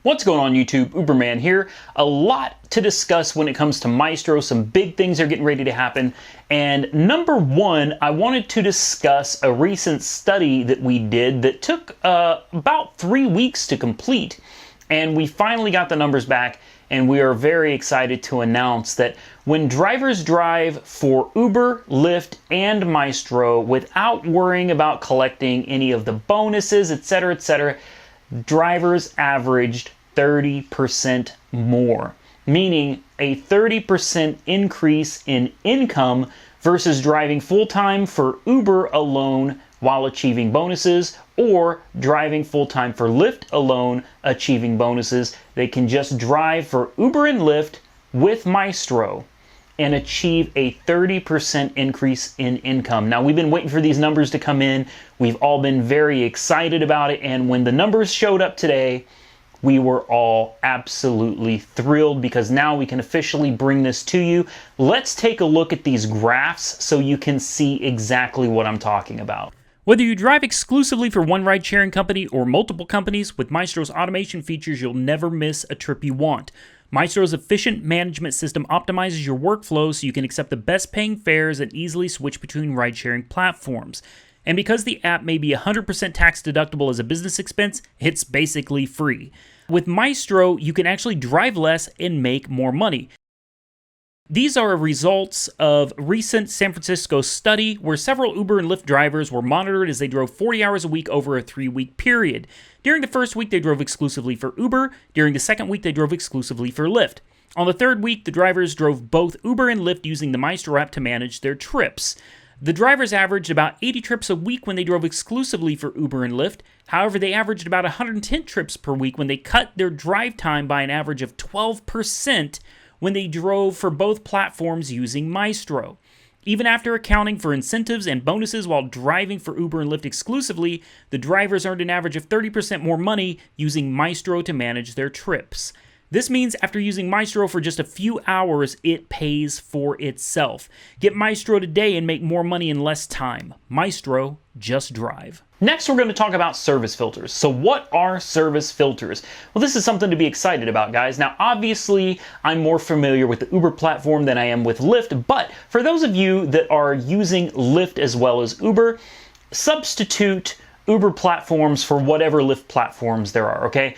What's going on YouTube? Uberman here. A lot to discuss when it comes to Mystro. Some big things are getting ready to happen. And number one, I wanted to discuss a recent study that we did that took about 3 weeks to complete. And we finally got the numbers back, and we are very excited to announce that when drivers drive for Uber, Lyft, and Mystro without worrying about collecting any of the bonuses, etc., drivers averaged 30% more, meaning a 30% increase in income versus driving full-time for Uber alone while achieving bonuses, or driving full-time for Lyft alone achieving bonuses. They can just drive for Uber and Lyft with Mystro and achieve a 30% increase in income. Now, we've been waiting for these numbers to come in. We've all been very excited about it, and when the numbers showed up today, we were all absolutely thrilled because now we can officially bring this to you. Let's take a look at these graphs so you can see exactly what I'm talking about. Whether you drive exclusively for one ride-sharing company or multiple companies, with Mystro's automation features, you'll never miss a trip you want. Mystro's efficient management system optimizes your workflow so you can accept the best-paying fares and easily switch between ride-sharing platforms. And because the app may be 100% tax-deductible as a business expense, it's basically free. With Mystro, you can actually drive less and make more money. These are results of a recent San Francisco study where several Uber and Lyft drivers were monitored as they drove 40 hours a week over a 3-week period. During the first week, they drove exclusively for Uber. During the second week, they drove exclusively for Lyft. On the third week, the drivers drove both Uber and Lyft using the Mystro app to manage their trips. The drivers averaged about 80 trips a week when they drove exclusively for Uber and Lyft. However, they averaged about 110 trips per week when they cut their drive time by an average of 12% when they drove for both platforms using Mystro. Even after accounting for incentives and bonuses while driving for Uber and Lyft exclusively, the drivers earned an average of 30% more money using Mystro to manage their trips. This means after using Mystro for just a few hours, it pays for itself. Get Mystro today and make more money in less time. Mystro, just drive. Next, we're going to talk about service filters. So what are service filters? Well, this is something to be excited about, guys. Now, obviously, I'm more familiar with the Uber platform than I am with Lyft, but for those of you that are using Lyft as well as Uber, substitute Uber platforms for whatever Lyft platforms there are, okay?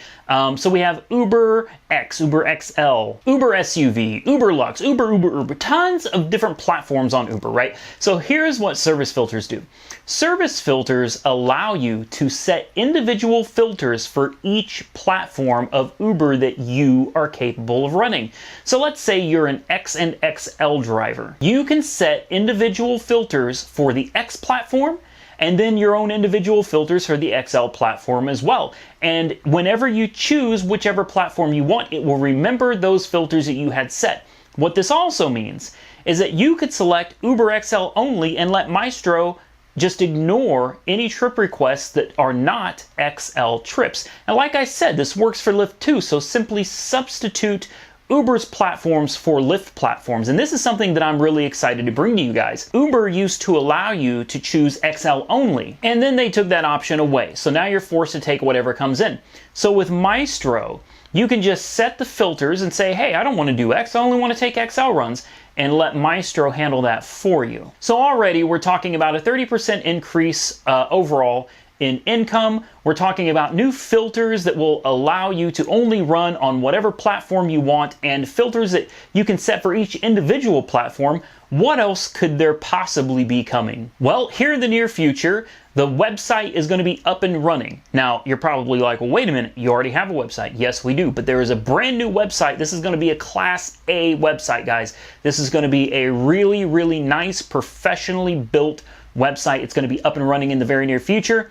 So we have Uber X, Uber XL, Uber SUV, Uber Lux, Uber, tons of different platforms on Uber, right? So here's what service filters do. Service filters allow you to set individual filters for each platform of Uber that you are capable of running. So let's say you're an X and XL driver. You can set individual filters for the X platform and then your own individual filters for the XL platform as well. And whenever you choose whichever platform you want, it will remember those filters that you had set. What this also means is that you could select Uber XL only and let Mystro just ignore any trip requests that are not XL trips. And like I said, this works for Lyft too, so simply substitute Uber's platforms for Lyft platforms, and this is something that I'm really excited to bring to you guys. Uber used to allow you to choose XL only, and then they took that option away. So now you're forced to take whatever comes in. So with Mystro, you can just set the filters and say, hey, I don't want to do X, I only want to take XL runs, and let Mystro handle that for you. So already we're talking about a 30% increase overall in income. We're talking about new filters that will allow you to only run on whatever platform you want, and filters that you can set for each individual platform. What else could there possibly be coming? Well, here in the near future, the website is going to be up and running. Now, you're probably like, well, wait a minute, you already have a website. Yes, we do, but there is a brand new website. This is going to be a Class A website, guys. This is going to be a really, really nice, professionally built website. It's going to be up and running in the very near future.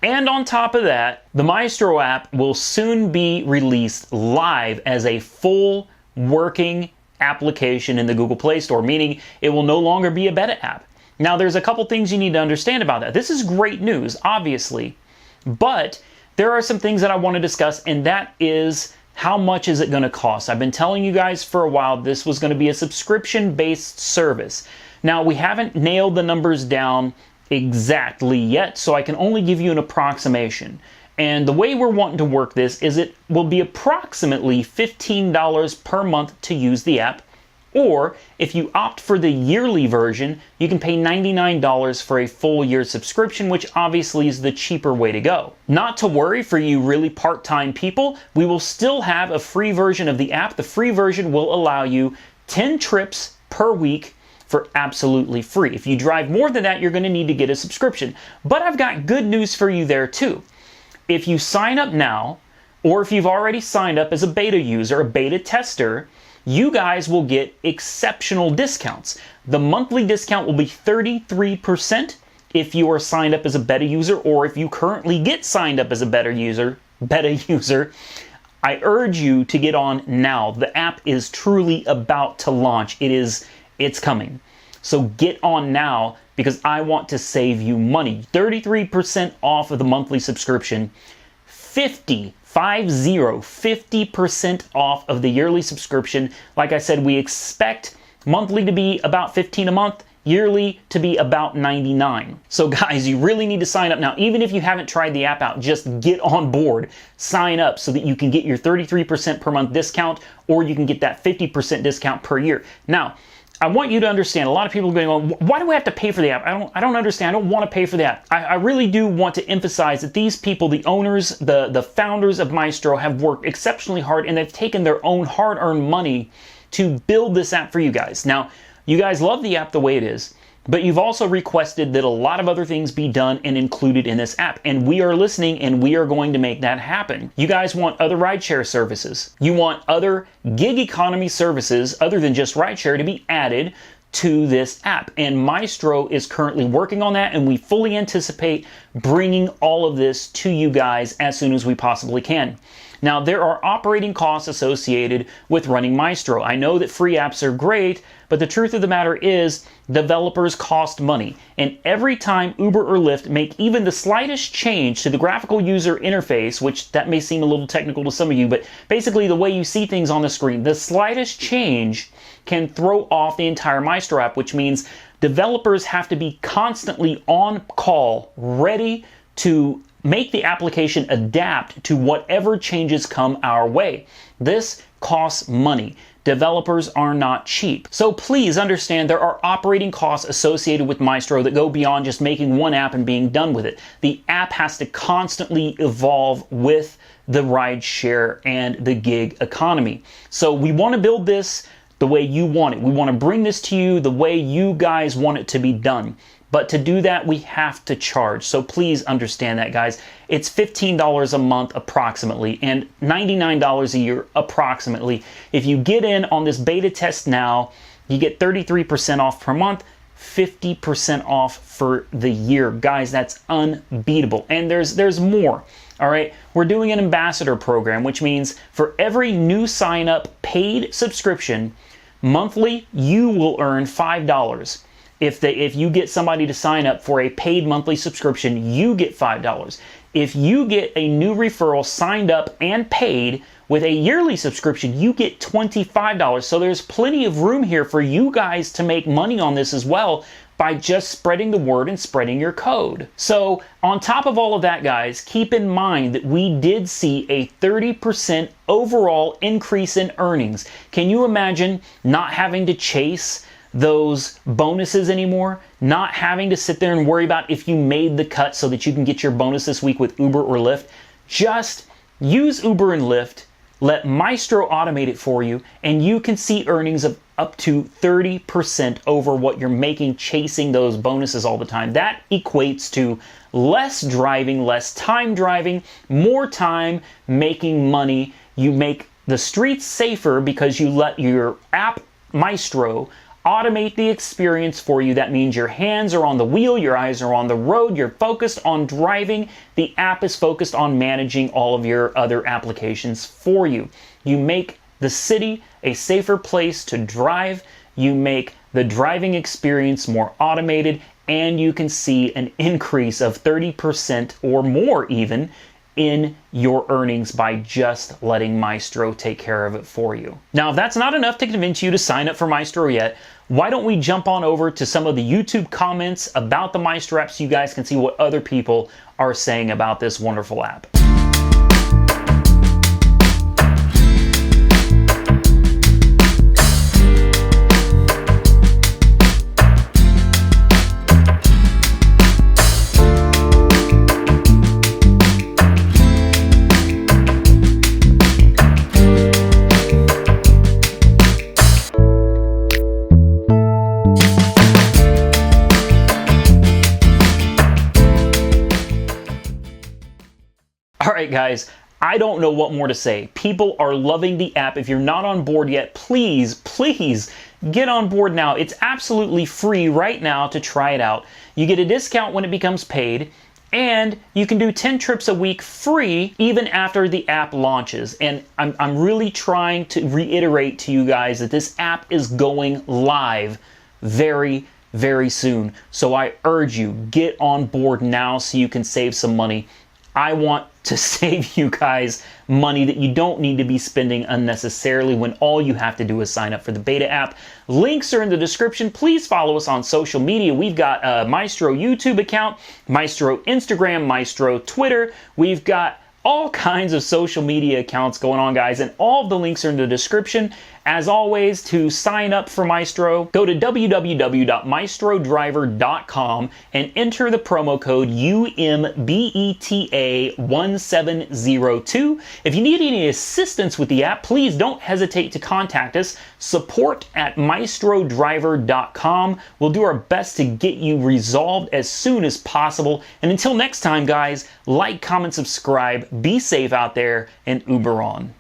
And on top of that, the Mystro app will soon be released live as a full working application in the Google Play Store, meaning it will no longer be a beta app. Now, there's a couple things you need to understand about that. This is great news, obviously, but there are some things that I want to discuss, and that is how much is it going to cost? I've been telling you guys for a while this was going to be a subscription-based service. Now, we haven't nailed the numbers down exactly yet, so I can only give you an approximation. And the way we're wanting to work this is it will be approximately $15 per month to use the app. Or if you opt for the yearly version, you can pay $99 for a full year subscription, which obviously is the cheaper way to go. Not to worry for you really part-time people, we will still have a free version of the app. The free version will allow you 10 trips per week for absolutely free. If you drive more than that, you're going to need to get a subscription. But I've got good news for you there too. If you sign up now, or if you've already signed up as a beta user, a beta tester, you guys will get exceptional discounts. The monthly discount will be 33% if you are signed up as a beta user, or if you currently get signed up as a beta user. I urge you to get on now. The app is truly about to launch. It's coming. So get on now because I want to save you money. 33% off of the monthly subscription, 50% off of the yearly subscription. Like I said, we expect monthly to be about $15 a month, yearly to be about $99. So guys, you really need to sign up now. Even if you haven't tried the app out, just get on board. Sign up so that you can get your 33% per month discount, or you can get that 50% discount per year. Now, I want you to understand, a lot of people are going, why do I have to pay for the app? I don't understand. I don't want to pay for the app. I really do want to emphasize that these people, the owners, the founders of Mystro, have worked exceptionally hard, and they've taken their own hard-earned money to build this app for you guys. Now, you guys love the app the way it is, but you've also requested that a lot of other things be done and included in this app, and we are listening, and we are going to make that happen. You guys want other rideshare services. You want other gig economy services other than just rideshare to be added to this app, and Mystro is currently working on that, and we fully anticipate bringing all of this to you guys as soon as we possibly can. Now, there are operating costs associated with running Mystro. I know that free apps are great, but the truth of the matter is developers cost money. And every time Uber or Lyft make even the slightest change to the graphical user interface, which that may seem a little technical to some of you, but basically the way you see things on the screen, the slightest change can throw off the entire Mystro app, which means developers have to be constantly on call, ready to make the application adapt to whatever changes come our way. This costs money. Developers are not cheap. So please understand there are operating costs associated with Mystro that go beyond just making one app and being done with it. The app has to constantly evolve with the rideshare and the gig economy. So we want to build this the way you want it. We want to bring this to you the way you guys want it to be done. But to do that, we have to charge. So please understand that, guys. It's $15 a month approximately, and $99 a year approximately. If you get in on this beta test now, you get 33% off per month, 50% off for the year. Guys, that's unbeatable. And there's more. All right, we're doing an ambassador program, which means for every new sign up paid subscription, monthly, you will earn $5. If you get somebody to sign up for a paid monthly subscription, you get $5. If you get a new referral signed up and paid with a yearly subscription, you get $25. So there's plenty of room here for you guys to make money on this as well by just spreading the word and spreading your code. So on top of all of that, guys, keep in mind that we did see a 30% overall increase in earnings. Can you imagine not having to chase those bonuses anymore, not having to sit there and worry about if you made the cut so that you can get your bonus this week with Uber or Lyft? Just use Uber and Lyft, let Mystro automate it for you, and you can see earnings of up to 30% over what you're making chasing those bonuses all the time. That equates to less driving, less time driving, more time making money. You make the streets safer because you let your app, Mystro, automate the experience for you. That means your hands are on the wheel, your eyes are on the road, you're focused on driving. The app is focused on managing all of your other applications for you. You make the city a safer place to drive, you make the driving experience more automated, and you can see an increase of 30% or more even in your earnings by just letting Mystro take care of it for you. Now, if that's not enough to convince you to sign up for Mystro yet, why don't we jump on over to some of the YouTube comments about the Mystro app so you guys can see what other people are saying about this wonderful app. guys, I don't know what more to say. People are loving the app. If you're not on board yet, please, please get on board now. It's absolutely free right now to try it out. You get a discount when it becomes paid, and you can do 10 trips a week free even after the app launches. And I'm really trying to reiterate to you guys that this app is going live very, very soon. So I urge you, get on board now so you can save some money. I want to save you guys money that you don't need to be spending unnecessarily when all you have to do is sign up for the beta app. Links are in the description. Please follow us on social media. We've got a Mystro YouTube account, Mystro Instagram, Mystro Twitter. We've got all kinds of social media accounts going on, guys, and all of the links are in the description. As always, to sign up for Mystro, go to www.mystrodriver.com and enter the promo code UMBETA1702. If you need any assistance with the app, please don't hesitate to contact us. Support@mystrodriver.com. We'll do our best to get you resolved as soon as possible. And until next time, guys, like, comment, subscribe, be safe out there, and Uber on.